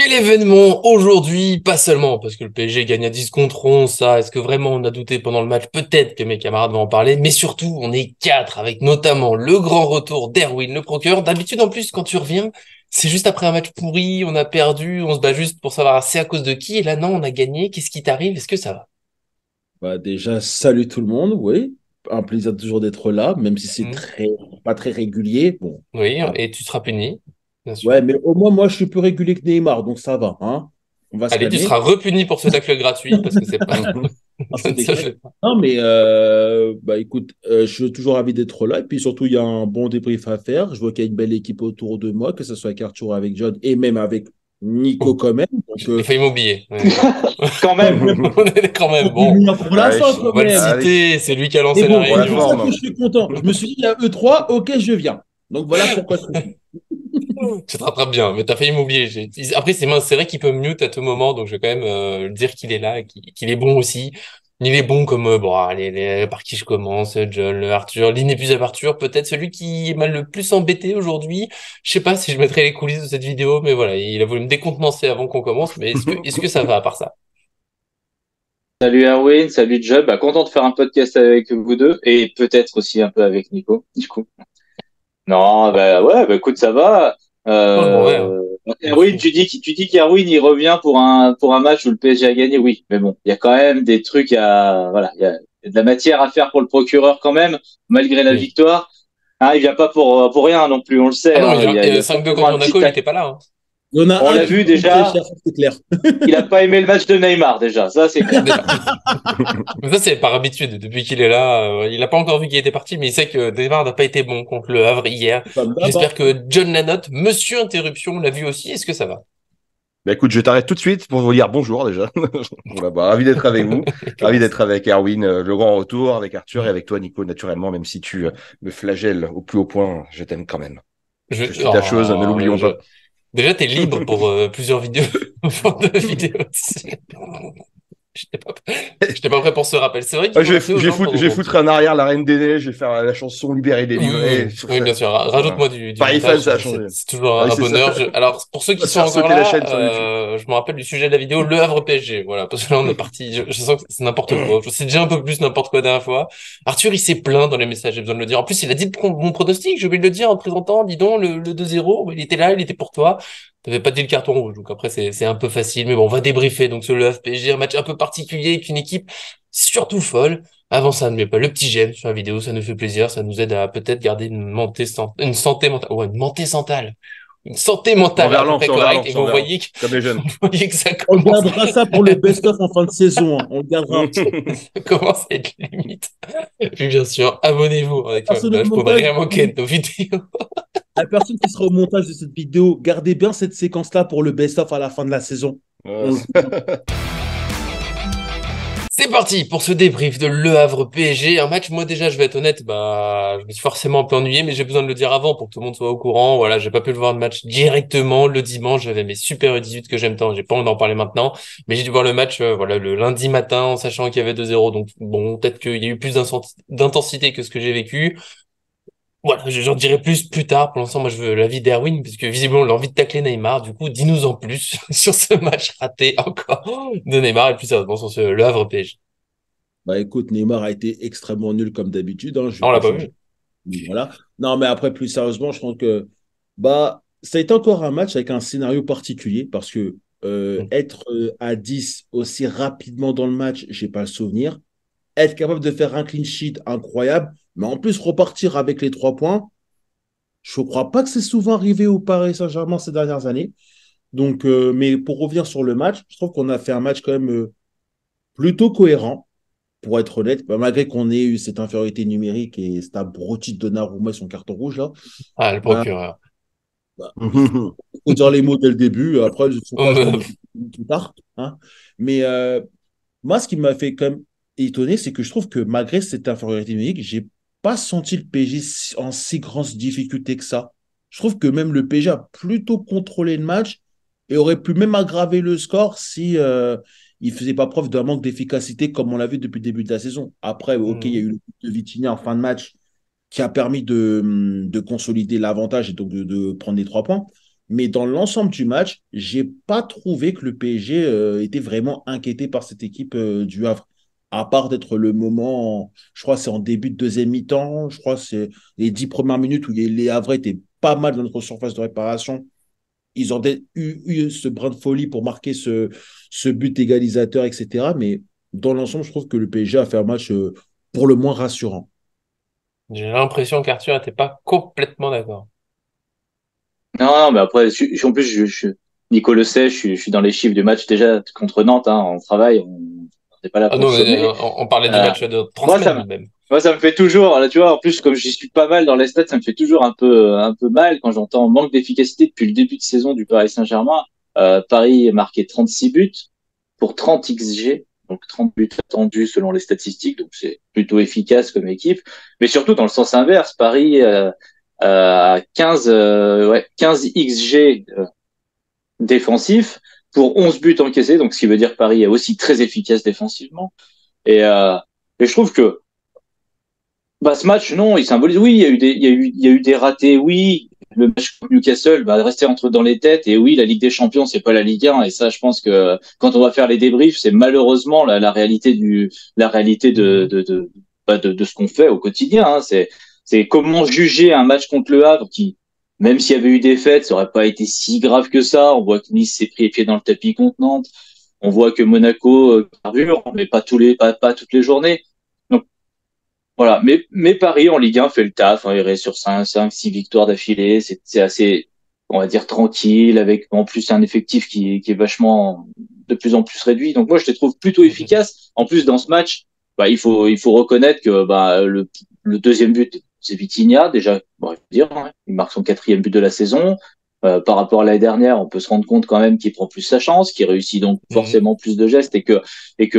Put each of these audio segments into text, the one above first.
Quel événement aujourd'hui, pas seulement parce que le PSG gagne à 10 contre 11, ça, est-ce que vraiment on a douté pendant le match? Peut-être que mes camarades vont en parler, mais surtout, on est quatre avec notamment le grand retour d'Erwin, le procureur. D'habitude, en plus, quand tu reviens, c'est juste après un match pourri, on a perdu, on se bat juste pour savoir c'est à cause de qui, et là, non, on a gagné, qu'est-ce qui t'arrive? Est-ce que ça va? Bah déjà, salut tout le monde, oui. Un plaisir toujours d'être là, même si c'est Hmm. pas très régulier. Bon, Oui, ah, et tu seras puni, bien ouais, sûr. mais au moins, moi, je suis plus régulier que Neymar, donc ça va, hein. On va se Allez, tu calmer. seras repuni pour ce tacle gratuit, parce que c'est pas, Ah, ça ne c'était se clair. fait pas. Non, mais bah écoute, je suis toujours ravi d'être là. Et puis surtout, il y a un bon débrief à faire. Je vois qu'il y a une belle équipe autour de moi, que ce soit avec Arthur, avec John et même avec Nico quand même. Donc, J'ai failli m'oublier, ouais, d'accord. Quand quand même. même, On est quand même faut bon. revenir pour la Allez, fin On quand va le même. allez, citer, c'est lui qui a Mais lancé la bon, pour la c'est pour réunion. ça que forme. je suis content. Je me suis dit, il y a E3, ok, je viens. Donc voilà pourquoi je suis. Tu te rattrapes bien, mais t'as failli m'oublier. Après, c'est mince, c'est vrai qu'il peut mute à tout moment, donc je vais quand même dire qu'il est là, et qu'il est bon aussi. Il est bon comme, bon, allez, par qui je commence, John, le Arthur, l'inépuisable Arthur, peut-être celui qui m'a le plus embêté aujourd'hui. Je sais pas si je mettrai les coulisses de cette vidéo, mais voilà, il a voulu me décontenancer avant qu'on commence, mais est-ce que ça va à part ça? Salut Erwin, salut Job. Bah, content de faire un podcast avec vous deux et peut-être aussi un peu avec Nico, du coup. Non, bah ouais, bah écoute, ça va. Oh, je m'en vais, hein. Bien Erwin, sûr. tu dis qu'Erwin il revient pour un match où le PSG a gagné, oui, mais bon, il y a quand même des trucs à voilà, il y a de la matière à faire pour le procureur quand même, malgré la Oui. victoire. Hein, il vient pas pour rien non plus, on le Ah sait. non, mais Hein, il y a 5-2 forcément contre un petit Monaco, il tac. était pas là, hein. Il y en a On un l'a qui vu coûte très déjà. cher, ça, c'est clair. Il a pas aimé le match de Neymar déjà, ça c'est clair. Déjà. Mais ça, c'est par habitude. Depuis qu'il est là, il n'a pas encore vu qu'il était parti, mais il sait que Neymar n'a pas été bon contre le Havre hier. Comme d'hab, J'espère hein. que John Lanotte, Monsieur Interruption, l'a vu aussi. Est-ce que ça va? Bah écoute, je t'arrête tout de suite pour vous dire bonjour déjà. Voilà, bah, ravi d'être avec vous, Il ravi commence. d'être avec Erwin, le grand retour, avec Arthur et Mm. avec toi Nico, naturellement, même si tu me flagelles au plus haut point, je t'aime quand même. Je suis ta chose, ne Oh, l'oublions pas. Déjà, t'es libre pour plusieurs vidéos, pour deux vidéos aussi. Je n'étais pas prêt pour ce rappel. C'est vrai qu'il Ah, faut rappeler aux gens je vais qu'on. foutre en arrière la Reine des Neiges, je vais faire la chanson Libérée, Oui, oui, délivrée oui, sur oui, ça. bien sûr. Voilà. Rajoute-moi du Paris fan, montage, ça a c'est changé. c'est toujours Ah oui, un c'est ça. bonheur. Alors, pour ceux On qui va se sont faire encore sauter la là, chaîne sur YouTube. je me rappelle du sujet de la vidéo, Le Havre PSG. Voilà, parce que là, on est parti. Je sens que c'est n'importe quoi. C'est déjà un peu plus n'importe quoi la dernière fois. Arthur, il s'est plaint dans les messages, j'ai besoin de le dire. En plus, il a dit mon pronostic, j'ai oublié de le dire en te présentant. Dis donc, le 2-0, il était là, il était pour toi. T'avais pas dit le carton rouge, donc après, c'est un peu facile. Mais bon, on va débriefer. Donc, sur le Havre PSG, un match un peu particulier avec une équipe surtout folle. Avant ça, n'oubliez pas le petit j'aime sur la vidéo, ça nous fait plaisir, ça nous aide à peut-être garder une santé mentale, ouais, une santé mentale à peu près C'est en correcte. verlan, Et c'est en vous verlan. voyez que, Comme les jeunes. vous voyez que ça On commence, gardera ça pour le best-of en fin de saison, hein. On le gardera. ça commence à être limite. Et puis bien sûr, abonnez-vous avec Personne au Flash pour ne montage, rien manquer de nos vidéos. la personne qui sera au montage de cette vidéo, gardez bien cette séquence-là pour le best-of à la fin de la saison. Ouais. On- C'est parti pour ce débrief de Le Havre PSG. Un match, moi déjà, je vais être honnête, bah, je me suis forcément un peu ennuyé, mais j'ai besoin de le dire avant pour que tout le monde soit au courant. Voilà, j'ai pas pu le voir le match directement le dimanche. J'avais mes Super U18 que j'aime tant. J'ai pas envie d'en parler maintenant, mais j'ai dû voir le match, voilà, le lundi matin en sachant qu'il y avait 2-0. Donc bon, peut-être qu'il y a eu plus d'intensité que ce que j'ai vécu. Voilà, j'en dirai plus tard. Pour l'instant, moi, je veux l'avis d'Erwin, puisque visiblement, il a envie de tacler Neymar. Du coup, dis-nous en plus sur ce match raté encore de Neymar et plus sérieusement sur Le Havre PSG. Bah écoute, Neymar a été extrêmement nul comme d'habitude, hein. Je Ah, vais on l'a pas pas changer. vu. Voilà. Non, mais après, plus sérieusement, je pense que bah, ça a été encore un match avec un scénario particulier parce que être à 10 aussi rapidement dans le match, j'ai pas le souvenir. Être capable de faire un clean sheet incroyable, mais en plus repartir avec les 3 points, je ne crois pas que c'est souvent arrivé au Paris Saint-Germain ces dernières années. Donc, mais pour revenir sur le match, je trouve qu'on a fait un match quand même plutôt cohérent, pour être honnête, bah, malgré qu'on ait eu cette infériorité numérique et cet abruti de Donnarumma et son carton rouge là. Ah, le Bah, procureur. il faut dire les mots dès le début. Après, je ne sais pas, je m'en Hum, occupe plus tard, hein. Mais moi, ce qui m'a fait quand même étonner, c'est que je trouve que malgré cette infériorité numérique, j'ai pas senti le PSG en si grande difficulté que ça. Je trouve que même le PSG a plutôt contrôlé le match et aurait pu même aggraver le score si il faisait pas preuve d'un manque d'efficacité comme on l'a vu depuis le début de la saison. Après, ok, il y a eu le but de Vitinha en fin de match qui a permis de consolider l'avantage et donc de prendre les 3 points. Mais dans l'ensemble du match, j'ai pas trouvé que le PSG était vraiment inquiété par cette équipe du Havre. À part d'être le moment, je crois que c'est en début de deuxième mi-temps, je crois que c'est les 10 premières minutes où les Havrais étaient pas mal dans notre surface de réparation. Ils ont eu ce brin de folie pour marquer ce but égalisateur, etc. Mais dans l'ensemble, je trouve que le PSG a fait un match pour le moins rassurant. J'ai l'impression qu'Arthur n'était pas complètement d'accord. Non, non, mais après, en plus, Nico le sait, je suis dans les chiffres du match déjà contre Nantes, hein, on travaille, on n'est pas là Ah pour non, sommer. on parlait du Euh, match de 3 moi, semaines même. ça me fait toujours, là, tu vois, en plus, comme j'y suis pas mal dans les stats, ça me fait toujours un peu mal quand j'entends manque d'efficacité depuis le début de saison du Paris Saint-Germain. Paris a marqué 36 buts pour 30 XG, donc 30 buts attendus selon les statistiques, donc c'est plutôt efficace comme équipe. Mais surtout dans le sens inverse, Paris a 15 XG défensifs pour 11 buts encaissés, donc ce qui veut dire que Paris est aussi très efficace défensivement. Et, euh, et je trouve que ce match, non, il symbolise. Oui, il y a eu des ratés. Oui, le match contre Newcastle va rester dans les têtes. Et oui, la Ligue des Champions, c'est pas la Ligue 1. Et ça, je pense que quand on va faire les débriefs, c'est malheureusement la réalité la réalité de ce qu'on fait au quotidien. Hein. C'est comment juger un match contre le Havre qui, même s'il y avait eu des défaite, ça aurait pas été si grave que ça. On voit que Nice s'est pris les pieds dans le tapis contre Nantes. On voit que Monaco carbure, mais pas toutes les journées. Donc, voilà, mais Paris en Ligue 1 fait le taf, hein, il reste sur 6 victoires d'affilée, c'est assez, on va dire, tranquille, avec en plus un effectif qui est vachement de plus en plus réduit. Donc moi, je les trouve plutôt efficaces. En plus, dans ce match, il faut reconnaître que le deuxième but, c'est Vitinha, déjà, bon, je veux dire, hein, il marque son 4e but de la saison. Par rapport à l'année dernière, on peut se rendre compte quand même qu'il prend plus sa chance, qu'il réussit donc forcément plus de gestes et que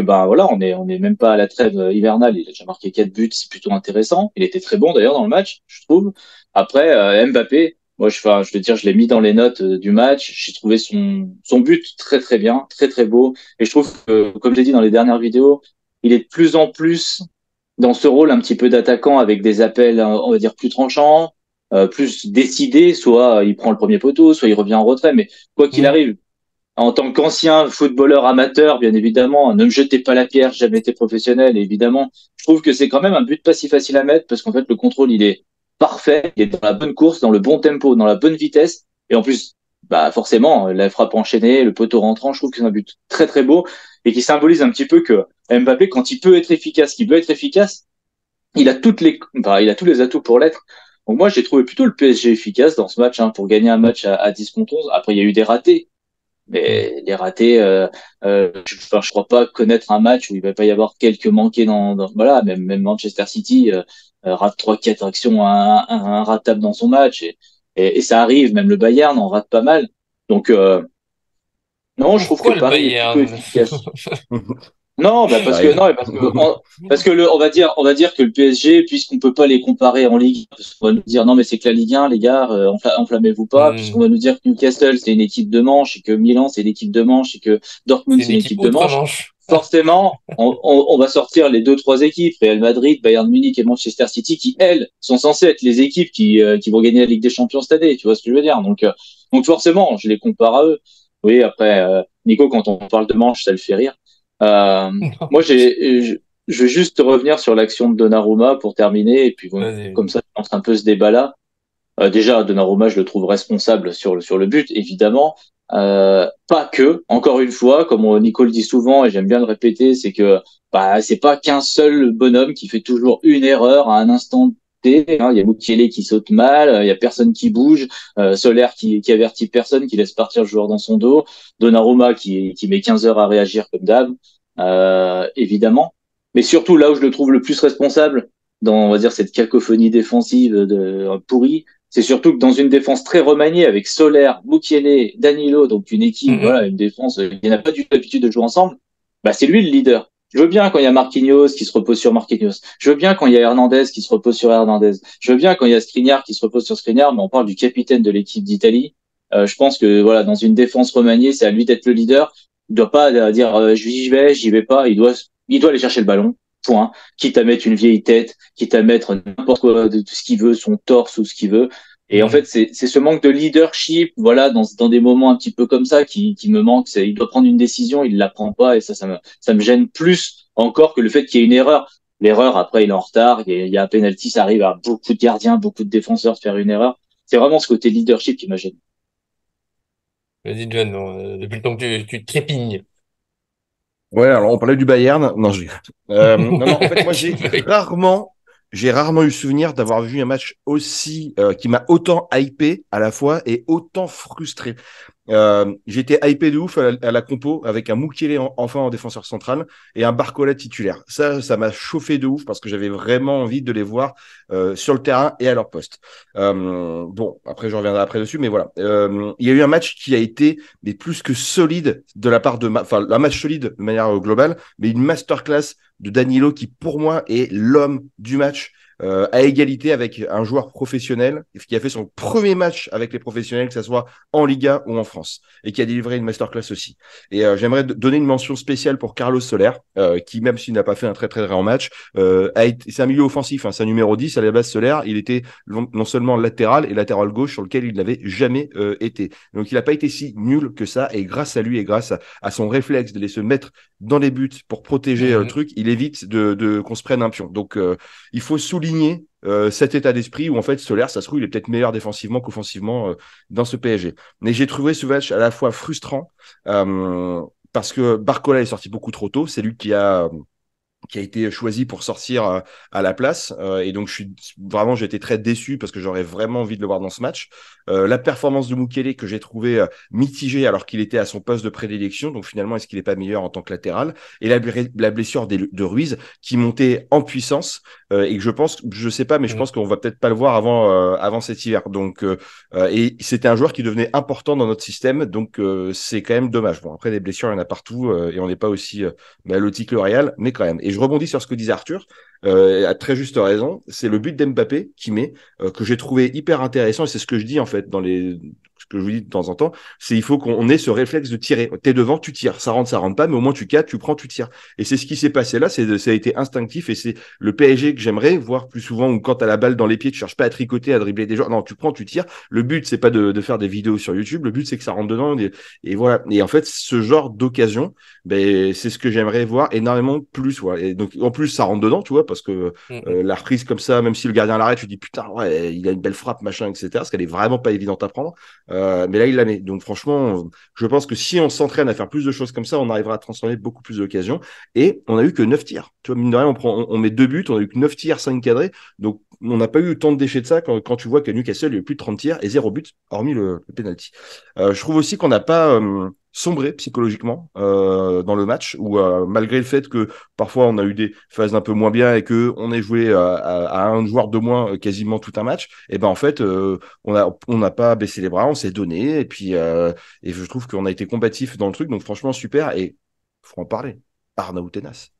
voilà, on est même pas à la trêve hivernale. Il a déjà marqué 4 buts, c'est plutôt intéressant. Il était très bon d'ailleurs dans le match, je trouve. Après, Mbappé, moi, je veux dire, je l'ai mis dans les notes du match. J'ai trouvé son but très très bien, très très beau. Et je trouve que, comme j'ai dit dans les dernières vidéos, il est de plus en plus dans ce rôle un petit peu d'attaquant avec des appels, on va dire, plus tranchants, plus décidés. Soit il prend le premier poteau, soit il revient en retrait. Mais quoi qu'il Mhm. arrive, en tant qu'ancien footballeur amateur, bien évidemment, ne me jetez pas la pierre, j'ai jamais été professionnel, évidemment. Je trouve que c'est quand même un but pas si facile à mettre parce qu'en fait, le contrôle, il est parfait, il est dans la bonne course, dans le bon tempo, dans la bonne vitesse. Et en plus, forcément, la frappe enchaînée, le poteau rentrant, je trouve que c'est un but très très beau et qui symbolise un petit peu que Mbappé, quand il peut être efficace, qu'il veut être efficace, il a tous les atouts pour l'être. Donc moi, j'ai trouvé plutôt le PSG efficace dans ce match, hein, pour gagner un match à 10 contre 11. Après, il y a eu des ratés. Mais les ratés, je crois pas connaître un match où il va pas y avoir quelques manqués voilà, même Manchester City rate 3-4 actions, un ratable dans son match et ça arrive, même le Bayern en rate pas mal. Donc non, je trouve que Pourquoi le Paris est plutôt Bayern? efficace. Non, Ça parce que arrive. non, parce que on va dire que le PSG, puisqu'on peut pas les comparer en Ligue 1, parce qu'on va nous dire non mais c'est que la Ligue 1, les gars, enflammez-vous pas, puisqu'on Hmm. va nous dire que Newcastle c'est une équipe de manche et que Milan c'est une équipe de manche et que Dortmund C'est une c'est une équipe équipe de manche. outre-Manche. Forcément, on va sortir les deux trois équipes, Real Madrid, Bayern Munich et Manchester City, qui elles sont censées être les équipes qui vont gagner la Ligue des Champions cette année. Tu vois ce que je veux dire? Donc forcément, je les compare à eux. Oui, après Nico, quand on parle de manche, ça le fait rire. Euh, Non. moi, je vais juste revenir sur l'action de Donnarumma pour terminer, et puis bon, Vas-y. comme ça, je lance un peu ce débat-là. Déjà, Donnarumma, je le trouve responsable sur le but, évidemment. Pas que, encore une fois, comme Nico le dit souvent, et j'aime bien le répéter, c'est que c'est pas qu'un seul bonhomme qui fait toujours une erreur à un instant T. Hein. Il y a Mukiele qui saute mal, il y a personne qui bouge, Soler qui avertit personne, qui laisse partir le joueur dans son dos, Donnarumma qui met 15 heures à réagir comme d'hab, évidemment. Mais surtout, là où je le trouve le plus responsable, dans, on va dire, cette cacophonie défensive pourrie, c'est surtout que dans une défense très remaniée avec Soler, Mukiele, Danilo, donc une équipe, Mhm. voilà, une défense qui n'a pas du tout l'habitude de jouer ensemble, c'est lui le leader. Je veux bien quand il y a Marquinhos qui se repose sur Marquinhos. Je veux bien quand il y a Hernandez qui se repose sur Hernandez. Je veux bien quand il y a Skriniar qui se repose sur Skriniar, mais on parle du capitaine de l'équipe d'Italie. Je pense que voilà, dans une défense remaniée, c'est à lui d'être le leader. Il doit pas dire j'y vais pas. Il doit aller chercher le ballon. Point. Quitte à mettre une vieille tête, quitte à mettre n'importe quoi de tout ce qu'il veut, son torse ou ce qu'il veut. Et en fait, c'est ce manque de leadership, voilà, dans des moments un petit peu comme ça, qui me manque. Il doit prendre une décision, il la prend pas, et ça me gêne plus encore que le fait qu'il y ait une erreur. L'erreur, après, il est en retard, il y a un penalty, ça arrive à beaucoup de gardiens, beaucoup de défenseurs de faire une erreur. C'est vraiment ce côté leadership qui me gêne. Vas-y, John, depuis le temps que tu trépignes. Ouais, alors on parlait du Bayern. Non, non, en fait, moi, j'ai rarement eu souvenir d'avoir vu un match aussi, qui m'a autant hypé à la fois et autant frustré. J'étais hypé de ouf à la compo avec un Mukiele enfin en défenseur central et un Barcola titulaire. Ça m'a chauffé de ouf parce que j'avais vraiment envie de les voir sur le terrain et à leur poste. Bon, après je reviendrai après dessus, mais voilà. Il y a eu un match qui a été mais plus que solide de la part enfin un match solide de manière globale, mais une masterclass de Danilo qui pour moi est l'homme du match. À égalité avec un joueur professionnel qui a fait son premier match avec les professionnels, que ce soit en Liga ou en France, et qui a délivré une masterclass aussi. Et j'aimerais donner une mention spéciale pour Carlos Soler, qui, même s'il n'a pas fait un très très grand match, c'est un milieu offensif, hein, c'est un numéro 10 à la base. Soler, il était non seulement latéral et latéral gauche sur lequel il n'avait jamais été. Donc il n'a pas été si nul que ça, et grâce à lui et grâce à son réflexe de se mettre dans les buts pour protéger le truc, il évite qu'on se prenne un pion. Donc il faut souligner cet état d'esprit où en fait Soler, ça se trouve, il est peut-être meilleur défensivement qu'offensivement dans ce PSG. Mais j'ai trouvé ce match à la fois frustrant parce que Barcola est sorti beaucoup trop tôt. C'est lui qui a été choisi pour sortir à la place. Et donc, j'ai été très déçu parce que j'aurais vraiment envie de le voir dans ce match. La performance de Mukiele que j'ai trouvé mitigée alors qu'il était à son poste de prédilection. Donc, finalement, est-ce qu'il n'est pas meilleur en tant que latéral? Et la blessure de Ruiz qui montait en puissance et que je sais pas, mais je pense qu'on va peut-être pas le voir avant cet hiver. Donc, et c'était un joueur qui devenait important dans notre système. Donc, c'est quand même dommage. Bon, après, des blessures, il y en a partout et on n'est pas aussi Lotti que le Real, mais quand même. Et je rebondis sur ce que disait Arthur, à très juste raison, c'est le but d'Mbappé que j'ai trouvé hyper intéressant, et c'est ce que je dis en fait ce que je vous dis de temps en temps, c'est il faut qu'on ait ce réflexe de tirer. T'es devant, tu tires, ça rentre pas, mais au moins tu cadres, tu prends, tu tires. Et c'est ce qui s'est passé là, ça a été instinctif, et c'est le PSG que j'aimerais voir plus souvent, où quand t'as la balle dans les pieds, tu cherches pas à tricoter, à dribbler des joueurs, non, tu prends, tu tires. Le but, c'est pas de faire des vidéos sur YouTube, le but c'est que ça rentre dedans, et voilà. Et en fait, ce genre d'occasion, c'est ce que j'aimerais voir énormément plus. Ouais. Et donc, en plus, ça rentre dedans, tu vois, parce que la reprise comme ça, même si le gardien l'arrête, tu dis putain, ouais, il a une belle frappe, machin, etc. Parce qu'elle est vraiment pas évidente à prendre. Mais là, il la met. Donc, franchement, je pense que si on s'entraîne à faire plus de choses comme ça, on arrivera à transformer beaucoup plus d'occasions. Et on a eu que 9 tirs. Tu vois, mine de rien, on met 2 buts, on a eu que 9 tirs, 5 cadrés. Donc, on n'a pas eu tant de déchets de ça quand tu vois qu'à Newcastle, il y a eu plus de 30 tirs et 0 but, hormis le penalty. Je trouve aussi qu'on n'a pas sombré psychologiquement dans le match, où malgré le fait que parfois on a eu des phases un peu moins bien et que on ait joué à un joueur de moins quasiment tout un match, et ben en fait on n'a pas baissé les bras, on s'est donné, et puis et je trouve qu'on a été combatif dans le truc, donc franchement super. Et faut en parler, Arnaud Tenas.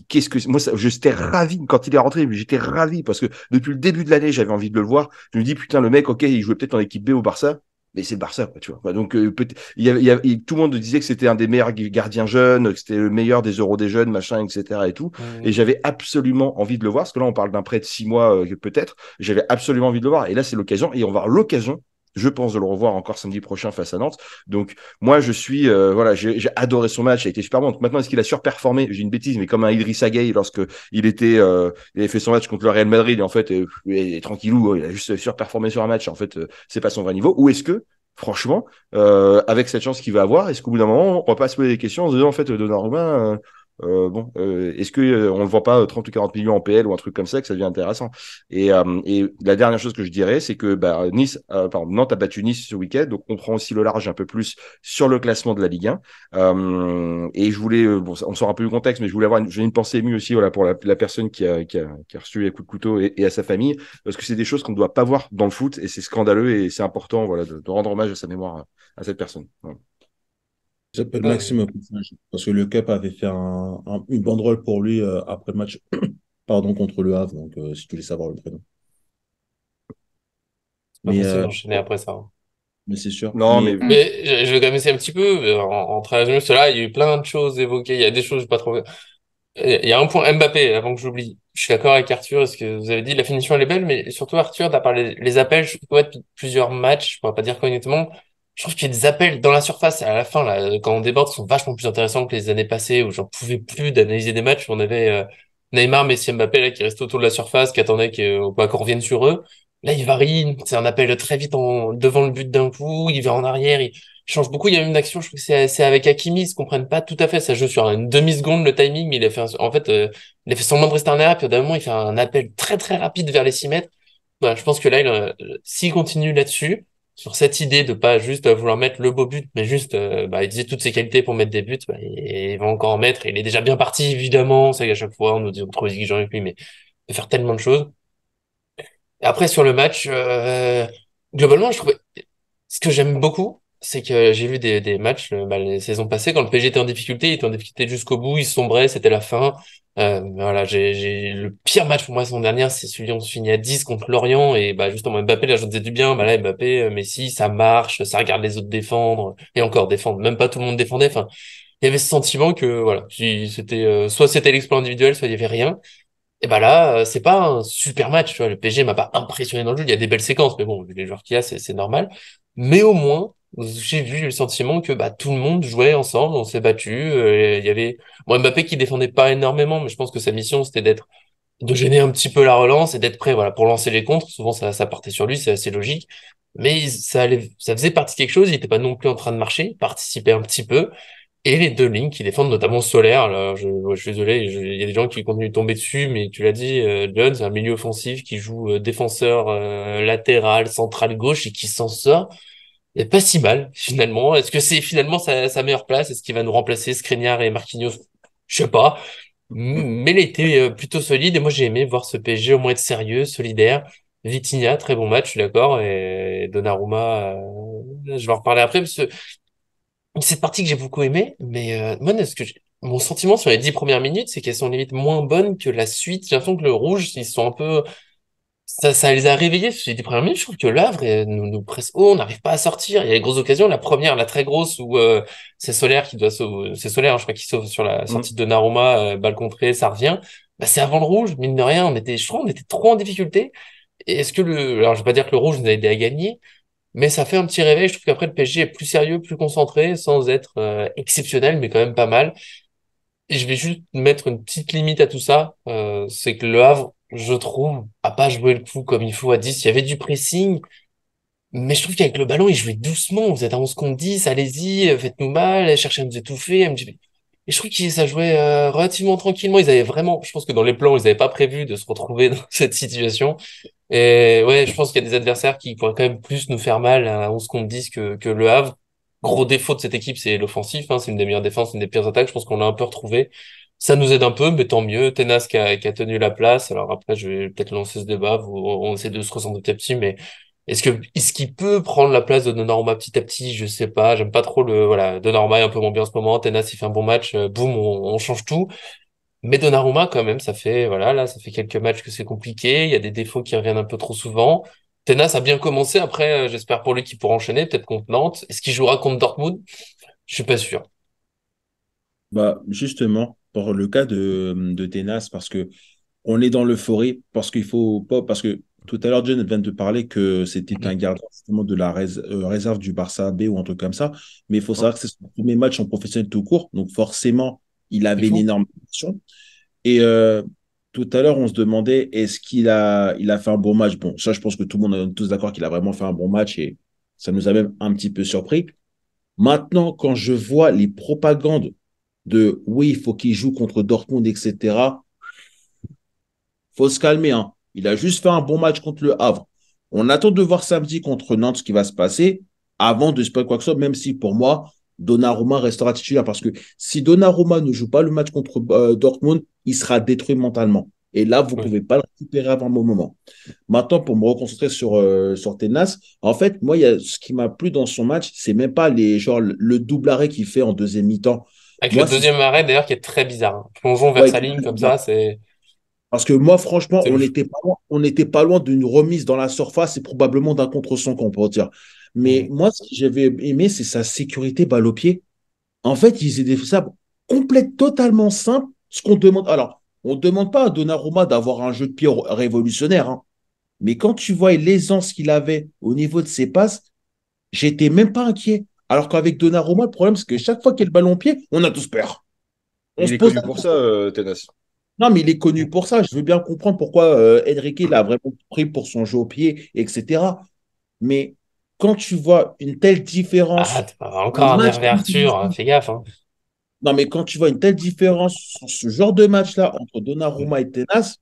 Qu'est-ce que moi j'étais ravi quand il est rentré, j'étais ravi parce que depuis le début de l'année j'avais envie de le voir. Je me dis putain, le mec, ok, il jouait peut-être en équipe B au Barça, mais c'est le Barça, quoi, tu vois. Donc tout le monde disait que c'était un des meilleurs gardiens jeunes, que c'était le meilleur des Euros des jeunes, machin, etc. et tout. Et j'avais absolument envie de le voir, parce que là on parle d'un prêt de 6 mois peut-être. J'avais absolument envie de le voir, et là c'est l'occasion, et on va avoir l'occasion, je pense, de le revoir encore samedi prochain face à Nantes. Donc moi je suis voilà, j'ai adoré son match, il a été super bon. Donc, maintenant, est-ce qu'il a surperformé? J'ai une bêtise, mais comme un Idrissa Gueye lorsque il avait fait son match contre le Real Madrid, et en fait il est tranquillou, il a juste surperformé sur un match, en fait c'est pas son vrai niveau. Ou est-ce que franchement, avec cette chance qu'il va avoir, est-ce qu'au bout d'un moment on va pas se poser des questions en se disant en fait Donnarumma, est-ce que on le vend pas 30 ou 40 millions en PL ou un truc comme ça, que ça devient intéressant? Et la dernière chose que je dirais, c'est que Nantes a battu Nice ce week-end, donc on prend aussi le large un peu plus sur le classement de la Ligue 1. Et je voulais, on sort un peu du contexte, mais j'ai une pensée émue aussi, voilà, pour la personne qui a reçu les coups de couteau, et à sa famille, parce que c'est des choses qu'on ne doit pas voir dans le foot, et c'est scandaleux, et c'est important, voilà, de rendre hommage à sa mémoire, à cette personne. Voilà. J'appelle Maxime parce que le Cap avait fait une banderole pour lui après le match pardon, contre le Havre. Donc, si tu voulais savoir le prénom. C'est pas facile d'enchaîner après ça. Mais c'est sûr. Non, mais je vais quand même essayer un petit peu. En très résumé, cela, il y a eu plein de choses évoquées. Il y a des choses pas trop. Il y a un point Mbappé, avant que j'oublie. Je suis d'accord avec Arthur, parce que vous avez dit la finition elle est belle, mais surtout Arthur, t'as parlé les appels, je trouve que ouais, depuis plusieurs matchs, je pourrais pas dire honnêtement, je trouve qu'il y a des appels dans la surface à la fin, là, quand on déborde, qui sont vachement plus intéressants que les années passées, où j'en pouvais plus d'analyser des matchs, où on avait Neymar, Messi, Mbappé, là, qui restaient autour de la surface, qui attendaient qu'on revienne sur eux. Là, il varie, c'est un appel très vite devant le but d'un coup, il va en arrière, il change beaucoup. Il y a une action, je trouve que c'est avec Hakimi, ils se comprennent pas tout à fait. Ça joue sur une demi-seconde le timing, mais il a fait en fait, il a fait semblant de rester en arrière, puis au bout d'un moment, il fait un appel très très rapide vers les 6 mètres. Voilà, je pense que là, s'il continue là-dessus, sur cette idée de pas juste vouloir mettre le beau but, mais juste utiliser toutes ses qualités pour mettre des buts, il va encore en mettre. Il est déjà bien parti, évidemment. C'est qu'à chaque fois, on nous dit on est trop exigeant avec lui, mais il peut faire tellement de choses. Et après, sur le match, globalement, je trouvais ce que j'aime beaucoup, c'est que j'ai vu des matchs les saisons passées, quand le PSG était en difficulté, il était en difficulté jusqu'au bout, il sombrait, c'était la fin. Voilà, le pire match pour moi la saison dernière, c'est celui où on se finit à 10 contre Lorient, et justement Mbappé, là je disais du bien, là Mbappé, Messi, ça marche, ça regarde les autres défendre, et encore défendre, même pas tout le monde défendait, enfin, il y avait ce sentiment que voilà, si c'était soit c'était l'exploit individuel, soit il y avait rien. Et là, c'est pas un super match, tu vois. Le PSG m'a pas impressionné dans le jeu. Il y a des belles séquences, mais bon, vu les joueurs qu'il y a, c'est normal. Mais au moins, j'ai le sentiment que tout le monde jouait ensemble, on s'est battu. Il y avait Mbappé qui défendait pas énormément, mais je pense que sa mission c'était de gêner un petit peu la relance et d'être prêt, voilà, pour lancer les contres. Souvent, ça partait sur lui, c'est assez logique. Mais ça faisait partie de quelque chose. Il était pas non plus en train de marcher, il participait un petit peu. Et les deux lignes qui défendent, notamment Solaire, là, je suis désolé, il y a des gens qui continuent de tomber dessus, mais tu l'as dit, John, c'est un milieu offensif qui joue défenseur latéral, central gauche et qui s'en sort. Et pas si mal, finalement. Est-ce que c'est finalement sa meilleure place? Est-ce qu'il va nous remplacer Skriniar et Marquinhos? Je sais pas. Mais il était plutôt solide et moi j'ai aimé voir ce PSG au moins être sérieux, solidaire. Vitinha, très bon match, je suis d'accord. Et Donnarumma, je vais en reparler après parce que cette partie que j'ai beaucoup aimée, mais moi, mon sentiment sur les 10 premières minutes, c'est qu'elles sont limite moins bonnes que la suite. J'ai l'impression que le rouge, ils sont un peu, ça les a réveillés. Sur les 10 premières minutes, je trouve que l'Havre nous presse haut, on n'arrive pas à sortir. Il y a les grosses occasions. La première, la très grosse, où c'est Solaire qui doit sauver, c'est Solaire, hein, je crois, qui sauve sur la Mm. sortie de Naruma, balle contrée, ça revient. C'est avant le rouge, mine de rien. Je trouve, on était trop en difficulté. Et est-ce que alors je vais pas dire que le rouge nous a aidé à gagner, mais ça fait un petit réveil. Je trouve qu'après, le PSG est plus sérieux, plus concentré, sans être exceptionnel, mais quand même pas mal. Et je vais juste mettre une petite limite à tout ça. C'est que le Havre, je trouve, a pas joué le coup comme il faut à 10. Il y avait du pressing, mais je trouve qu'avec le ballon, ils jouaient doucement. Vous êtes à 11 contre 10, allez-y, faites-nous mal, cherchez à nous étouffer. Et je trouve que ça jouait relativement tranquillement. Ils avaient vraiment, je pense que dans les plans, ils n'avaient pas prévu de se retrouver dans cette situation. Et ouais, je pense qu'il y a des adversaires qui pourraient quand même plus nous faire mal à 11 contre 10 que le Havre. Gros défaut de cette équipe, c'est l'offensif, hein. C'est une des meilleures défenses, une des pires attaques. Je pense qu'on l'a un peu retrouvé. Ça nous aide un peu, mais tant mieux. Tenas qui a tenu la place. Alors après, je vais peut-être lancer ce débat. On essaie de se ressentir petit à petit, mais est-ce qu'il peut prendre la place de Donnarumma petit à petit? Je sais pas. J'aime pas trop voilà. Donnarumma est un peu moins bien en ce moment. Tenas, il fait un bon match. Boum, on change tout. Mais Donnarumma, quand même, voilà, là, ça fait quelques matchs que c'est compliqué. Il y a des défauts qui reviennent un peu trop souvent. Tenas a bien commencé. Après, j'espère pour lui qu'il pourra enchaîner, peut-être contre Nantes. Est-ce qu'il jouera contre Dortmund? Je suis pas sûr. Justement, pour le cas de Tenas, parce que on est dans l'euphorie, parce qu'il faut pas, parce que tout à l'heure, John vient de parler que c'était un gardien justement de la réserve du Barça B ou un truc comme ça, mais il faut Hein, savoir que c'est son premier match en professionnel tout court, donc forcément, il c'est avait une fou. énorme pression. Et tout à l'heure, on se demandait est-ce il a fait un bon match? Bon, ça, je pense que tout le monde est tous d'accord qu'il a vraiment fait un bon match et ça nous a même un petit peu surpris. Maintenant, quand je vois les propagandes de oui, il faut qu'il joue contre Dortmund, etc., faut se calmer, hein. Il a juste fait un bon match contre le Havre. On attend de voir samedi contre Nantes ce qui va se passer avant de se faire quoi que ce soit, même si pour moi, Donnarumma restera titulaire. Parce que si Donnarumma ne joue pas le match contre Dortmund, il sera détruit mentalement. Et là, vous ne Oui. pouvez pas le récupérer avant un bon moment. Maintenant, pour me reconcentrer sur Tenas, en fait, moi, ce qui m'a plu dans son match, c'est même pas genre, le double arrêt qu'il fait en deuxième mi-temps. Avec le Moi, c'est deuxième arrêt, d'ailleurs, qui est très bizarre, hein. Plongeon vers ouais, sa ligne, comme ça, parce que moi, franchement, c'est louche. on n'était pas loin d'une remise dans la surface et probablement d'un contre son camp, on peut dire. Mais Mhm. moi, ce que j'avais aimé, c'est sa sécurité balle au pied. En fait, ils étaient ça complète, totalement simple. Ce qu'on demande, alors, on ne demande pas à Donnarumma d'avoir un jeu de pied révolutionnaire, hein. Mais quand tu vois l'aisance qu'il avait au niveau de ses passes, j'étais même pas inquiet. Alors qu'avec Donnarumma, le problème, c'est que chaque fois qu'il y a le ballon au pied, on a tous peur. On Il se est pose connu la pour ça, question. Tenas. Non, mais il est connu pour ça. Je veux bien comprendre pourquoi Enrique l'a vraiment pris pour son jeu au pied, etc. Mais quand tu vois une telle Ah, différence encore en un match, Hervé Arthur, hein, fais gaffe. Hein. non, mais quand tu vois une telle différence sur ce genre de match-là entre Donnarumma et Tenas,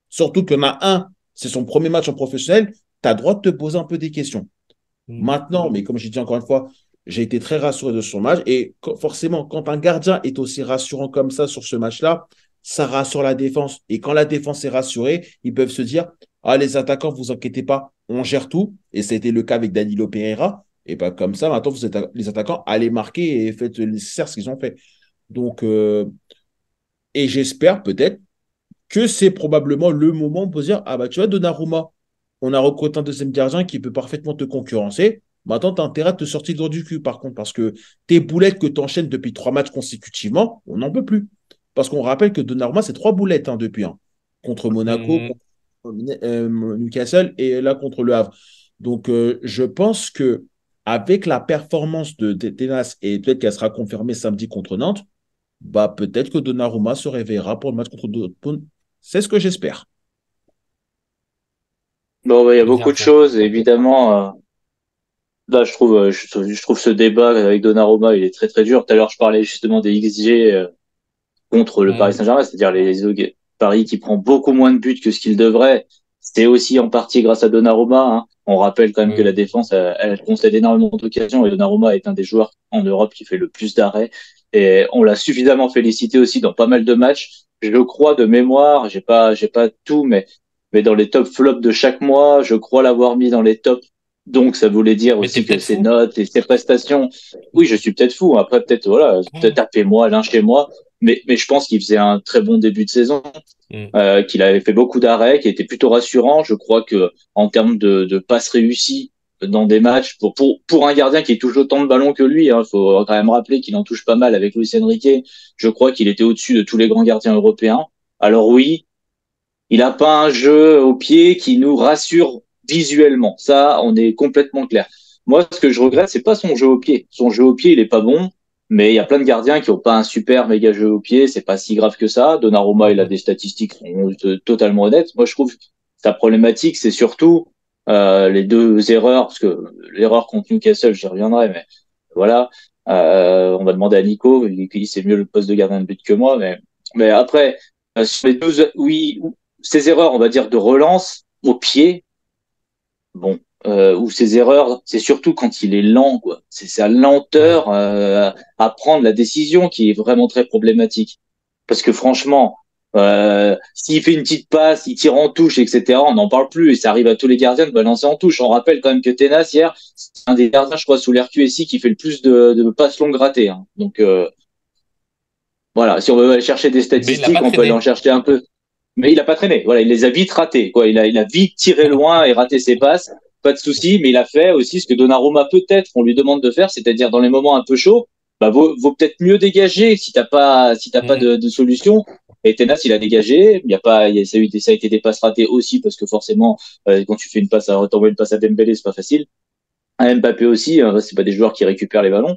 surtout qu'il y en a un, c'est son premier match en professionnel, tu as le droit de te poser un peu des questions. Mm. Maintenant, mais comme j'ai dit encore une fois, j'ai été très rassuré de son match. Et forcément, quand un gardien est aussi rassurant comme ça sur ce match-là, ça rassure la défense. Et quand la défense est rassurée, ils peuvent se dire, ah, les attaquants, vous inquiétez pas, on gère tout. Et c'était le cas avec Danilo Pereira. Et pas comme ça, maintenant, vous êtes les attaquants, allez marquer et faites le nécessaire ce qu'ils ont fait. Donc, et j'espère peut-être que c'est probablement le moment pour dire, ah bah tu vois, Donnarumma, on a recruté un deuxième gardien qui peut parfaitement te concurrencer. Maintenant, tu as intérêt à te sortir le doigt du cul, par contre, parce que tes boulettes que tu enchaînes depuis 3 matchs consécutivement, on n'en peut plus. Parce qu'on rappelle que Donnarumma, c'est 3 boulettes depuis. Hein. Contre Monaco, Mm. contre Newcastle et là contre le Havre. Donc, je pense que avec la performance de Tenas et peut-être qu'elle sera confirmée samedi contre Nantes, bah peut-être que Donnarumma se réveillera pour le match contre Dortmund. C'est ce que j'espère. Bon, bah, il y a Bien beaucoup de fait. choses, évidemment. Là, je trouve ce débat avec Donnarumma, il est très très dur. Tout à l'heure, je parlais justement des XG contre le Paris Mm. Saint-Germain, c'est-à-dire Paris qui prend beaucoup moins de buts que ce qu'il devrait. C'est aussi en partie grâce à Donnarumma. Hein. On rappelle quand même que la Oui. défense, elle concède énormément d'occasions et Donnarumma est un des joueurs en Europe qui fait le plus d'arrêts. Et on l'a suffisamment félicité aussi dans pas mal de matchs. Je le crois de mémoire, j'ai pas tout, mais dans les top flops de chaque mois, je crois l'avoir mis dans les tops. Donc, ça voulait dire Mais t'es aussi que peut-être ses fou. notes et ses prestations, oui, je suis peut-être fou. Après, peut-être, voilà, peut-être tapez-moi, l'un chez moi. Mais je pense qu'il faisait un très bon début de saison, Mm. qu'il avait fait beaucoup d'arrêts, qui était plutôt rassurant. Je crois que en termes de passes réussies dans des matchs, pour un gardien qui touche autant de ballons que lui, il faut quand même rappeler qu'il en touche pas mal avec Luis Enrique. Je crois qu'il était au-dessus de tous les grands gardiens européens. Alors oui, il n'a pas un jeu au pied qui nous rassure visuellement. Ça, on est complètement clair. Moi, ce que je regrette, c'est pas son jeu au pied. Son jeu au pied, il est pas bon, mais il y a plein de gardiens qui ont pas un super méga jeu au pied. C'est pas si grave que ça. Donnarumma, il a Mm. des statistiques qui sont totalement honnêtes. Moi, je trouve que sa problématique, c'est surtout les deux erreurs, parce que l'erreur contre Newcastle, j'y reviendrai, mais voilà. On va demander à Nico, il sait mieux le poste de gardien de but que moi, mais après, sur les deux, oui, ces erreurs, on va dire, de relance au pied, bon, ou ces erreurs, c'est surtout quand il est lent, quoi. C'est sa Ouais. lenteur à prendre la décision qui est vraiment très problématique. Parce que franchement, s'il fait une petite passe, il tire en touche, etc., on n'en parle plus et ça arrive à tous les gardiens de balancer en touche. On rappelle quand même que Tenas, hier, c'est un des gardiens, je crois, sous l'RQSI qui fait le plus de passes longues ratées. Hein. Donc, voilà, si on veut aller chercher des Mais il l'a statistiques, pas on peut aller en traîné. chercher un peu. Mais il a pas traîné. Voilà, il les a vite ratés. Quoi. Il a vite tiré loin et raté ses passes. Pas de souci. Mais il a fait aussi ce que Donnarumma peut-être on lui demande de faire, c'est-à-dire dans les moments un peu chauds, bah vaut peut-être mieux dégager si t'as pas Mm. de solution. Et Tenas, il a dégagé. Il y a pas, il y a, ça a été des passes ratées aussi parce que forcément, quand tu fais une passe à t'envoyer une passe à Dembélé, c'est pas facile. À Mbappé aussi, hein, c'est pas des joueurs qui récupèrent les ballons.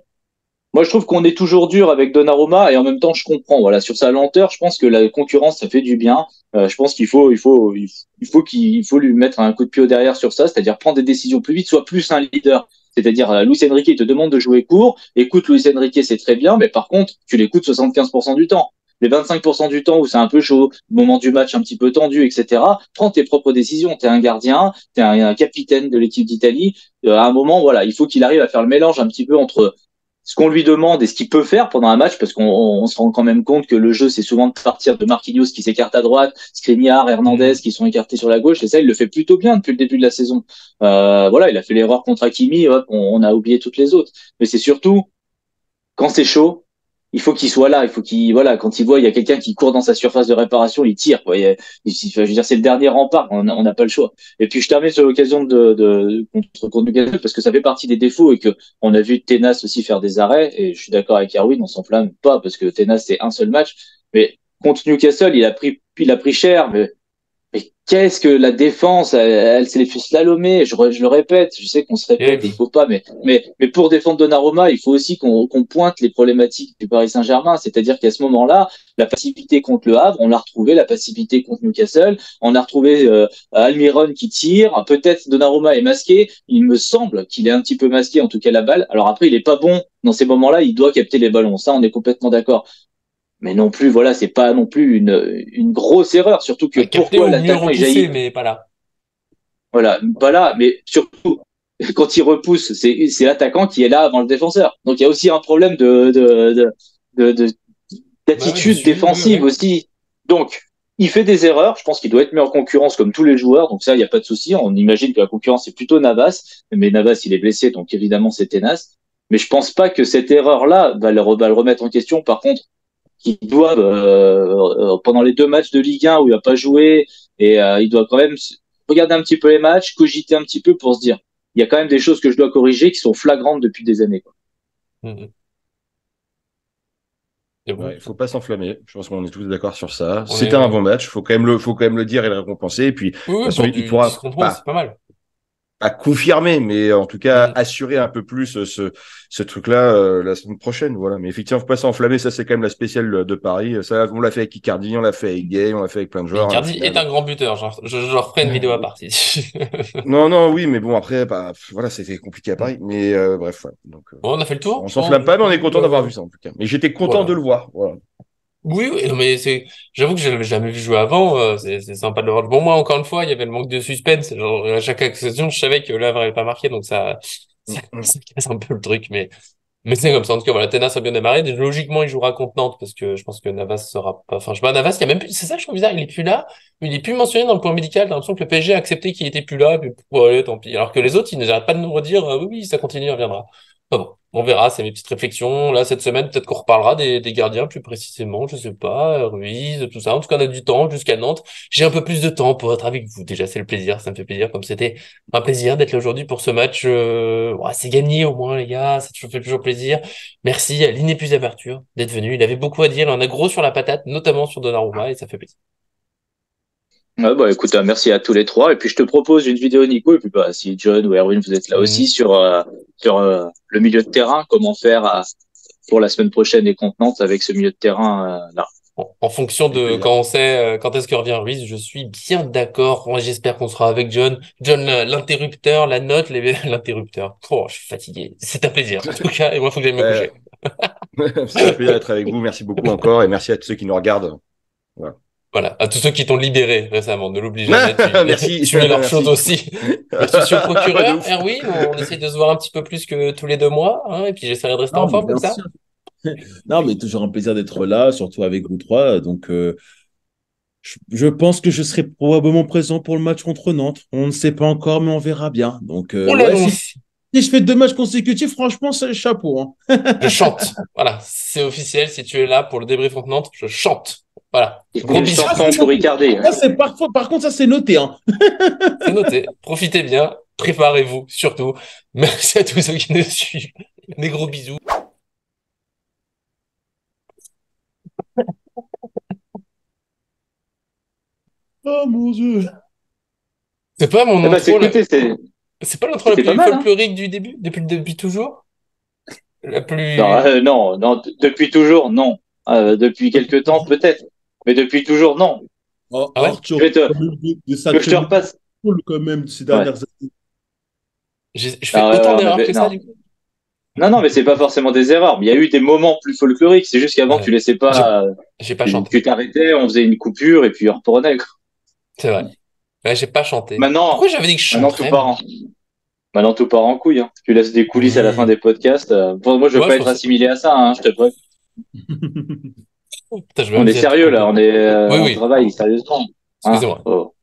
Moi, je trouve qu'on est toujours dur avec Donnarumma et en même temps, je comprends. Voilà, sur sa lenteur, je pense que la concurrence, ça fait du bien. Je pense il faut lui mettre un coup de pied au derrière sur ça, c'est-à-dire prendre des décisions plus vite, soit plus un leader. C'est-à-dire, Luis Enrique, il te demande de jouer court. Écoute, Luis Enrique, c'est très bien, mais par contre, tu l'écoutes 75% du temps. Les 25% du temps où c'est un peu chaud, le moment du match un petit peu tendu, etc., prends tes propres décisions. T'es un gardien, t'es un capitaine de l'équipe d'Italie. À un moment, voilà, il faut qu'il arrive à faire le mélange un petit peu entre ce qu'on lui demande et ce qu'il peut faire pendant un match, parce qu'on se rend quand même compte que le jeu, c'est souvent de partir de Marquinhos qui s'écarte à droite, Skriniar, Hernandez Mm. qui sont écartés sur la gauche, et ça, il le fait plutôt bien depuis le début de la saison. Voilà, il a fait l'erreur contre Hakimi, hop, on a oublié toutes les autres. Mais c'est surtout, quand c'est chaud, il faut qu'il soit là. Il faut qu'il, voilà, quand il voit, il y a quelqu'un qui court dans sa surface de réparation, il tire, quoi. Je veux dire, c'est le dernier rempart. On n'a pas le choix. Et puis, je termine sur l'occasion contre Newcastle parce que ça fait partie des défauts et que on a vu Tenas aussi faire des arrêts. Et je suis d'accord avec Erwin, on s'enflamme pas parce que Tenas, c'est un seul match. Mais contre Newcastle, il a pris cher, mais qu'est-ce que la défense, elle s'est fait slalomer. Je le répète, je sais qu'on se répète et il faut pas, mais pour défendre Donnarumma, il faut aussi qu'on pointe les problématiques du Paris Saint-Germain. C'est-à-dire qu'à ce moment-là, la passivité contre le Havre, on l'a retrouvé, la passivité contre Newcastle, on a retrouvé Almiron qui tire. Peut-être Donnarumma est masqué. Il me semble qu'il est un petit peu masqué, en tout cas la balle. Alors après, il est pas bon dans ces moments-là. Il doit capter les ballons. Ça, on est complètement d'accord. Mais non plus, voilà, c'est pas non plus une grosse erreur. Surtout que pourquoi l'attaquant est jailli. Mais pas là. Voilà, pas là, mais surtout quand il repousse, c'est l'attaquant qui est là avant le défenseur. Donc il y a aussi un problème d'attitude défensive aussi. Donc il fait des erreurs. Je pense qu'il doit être mis en concurrence comme tous les joueurs. Donc ça, il y a pas de souci. On imagine que la concurrence est plutôt Navas, mais Navas il est blessé, donc évidemment c'est tenace. Mais je pense pas que cette erreur-là va le remettre en question. Par contre, qu'ils doivent pendant les 2 matchs de Ligue 1 où il n'a pas joué et il doit quand même regarder un petit peu les matchs, cogiter un petit peu pour se dire il y a quand même des choses que je dois corriger qui sont flagrantes depuis des années, quoi. Mmh. Ouais, il faut pas s'enflammer. Je pense qu'on est tous d'accord sur ça. C'était un bon match. Faut quand même le dire et le récompenser. Et puis, de toute façon, il pourra c'est pas mal. Pas confirmer, mais en tout cas assurer un peu plus ce truc-là la semaine prochaine. Voilà. Mais effectivement, faut pas s'enflammer. Ça, c'est quand même la spéciale de Paris. Ça, on l'a fait avec Icardi, on l'a fait avec Gay, on l'a fait avec plein de joueurs. Icardi est un grand buteur. Je referai une vidéo à part. Non, oui, mais bon, après, voilà, c'était compliqué à Paris. Mais bref, voilà. Donc, bon, on a fait le tour. On s'enflamme pas, mais on est content d'avoir vu ça en tout cas. Mais j'étais content de le voir. Voilà. Oui, non, mais j'avoue que je l'avais jamais vu jouer avant. C'est sympa de le voir. Bon, moi, encore une fois, il y avait le manque de suspense. Genre, à chaque accession, je savais que l'Havre n'avait pas marqué, donc ça casse un peu le truc, mais c'est comme ça. En tout cas, voilà, Tenas a bien démarré. Logiquement, il jouera contre Nantes parce que je pense que Navas sera pas, enfin, je sais pas, Navas, il y a même plus, c'est ça que je trouve bizarre. Il est plus là. Il est plus mentionné dans le plan médical. T'as l'impression que le PSG a accepté qu'il était plus là. Puis, allez, tant pis. Alors que les autres, ils n'arrêtent pas de nous redire, oui, ça continue, il reviendra. Enfin bon, on verra, c'est mes petites réflexions. Là, cette semaine, peut-être qu'on reparlera des gardiens plus précisément, je sais pas, Ruiz, tout ça. En tout cas, on a du temps jusqu'à Nantes. J'ai un peu plus de temps pour être avec vous. Déjà, c'est le plaisir, ça me fait plaisir, comme c'était un plaisir d'être là aujourd'hui pour ce match. C'est gagné au moins, les gars, ça fait toujours plaisir. Merci à l'inépuisable Arthur d'être venu. Il avait beaucoup à dire, il en a gros sur la patate, notamment sur Donnarumma, et ça fait plaisir. Ouais, bah écoute, merci à tous les trois. Et puis je te propose une vidéo, Nico, et puis si John ou Erwin vous êtes là aussi sur le milieu de terrain, comment faire pour la semaine prochaine et contre Nantes avec ce milieu de terrain là. En fonction de quand on sait quand est-ce que revient Ruiz, je suis bien d'accord. Moi, j'espère qu'on sera avec John. John, l'interrupteur, la note, l'interrupteur. Oh, je suis fatigué. C'est un plaisir. En tout cas, et moi, il faut que j'aille me coucher. C'est un plaisir d'être avec vous. Merci beaucoup encore et merci à tous ceux qui nous regardent. Voilà, à tous ceux qui t'ont libéré récemment, ne l'oublie jamais. Merci. Tu mets leur chose aussi. Monsieur le procureur, Erwin, on essaie de se voir un petit peu plus que tous les 2 mois, hein, et puis j'essaierai de rester en forme comme ça. Non, mais toujours un plaisir d'être là, surtout avec vous trois. Donc, je pense que je serai probablement présent pour le match contre Nantes. On ne sait pas encore, mais on verra bien. Donc, si je fais 2 matchs consécutifs, franchement, c'est le chapeau. Hein. Je chante. Voilà, c'est officiel. Si tu es là pour le débrief contre Nantes, je chante. Voilà. Gros bisous pour Ricardet. Par contre, ça, c'est noté. Hein. C'est noté. Profitez bien. Préparez-vous, surtout. Merci à tous ceux qui nous suivent. Des gros bisous. Oh mon Dieu. C'est pas mon intro. C'est pas l'intro la plus folklorique du début, depuis toujours. La plus. Non, depuis toujours, non. Depuis quelque temps, peut-être. Mais depuis toujours, non. Oh, Arthur, je te repasse. Quand même, ces dernières années. Je fais autant d'erreurs que ça, du coup. Non, mais c'est pas forcément des erreurs. Mais il y a eu des moments plus folkloriques. C'est juste qu'avant, tu laissais pas. J'ai pas chanté. Tu t'arrêtais, on faisait une coupure et puis on reprenait. C'est vrai. Ouais, j'ai pas chanté. Maintenant, pourquoi j'avais dit que je chanterais? Maintenant, tout part en couille. Hein. Tu laisses des coulisses à la fin des podcasts. Moi, je veux pas être assimilé à ça, hein, je te préviens. On est sérieux, là. On travaille sérieusement. Excusez-moi.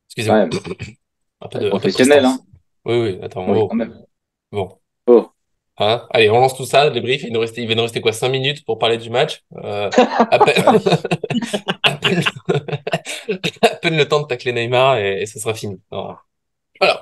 Excusez-moi. Ouais. Un peu professionnel, hein. Oui, attends. Oui, quand même. Bon. Hein, allez, on lance tout ça, les briefs. Il va nous rester quoi, 5 minutes pour parler du match. À peine le temps de tacler Neymar et ce sera fini. Voilà.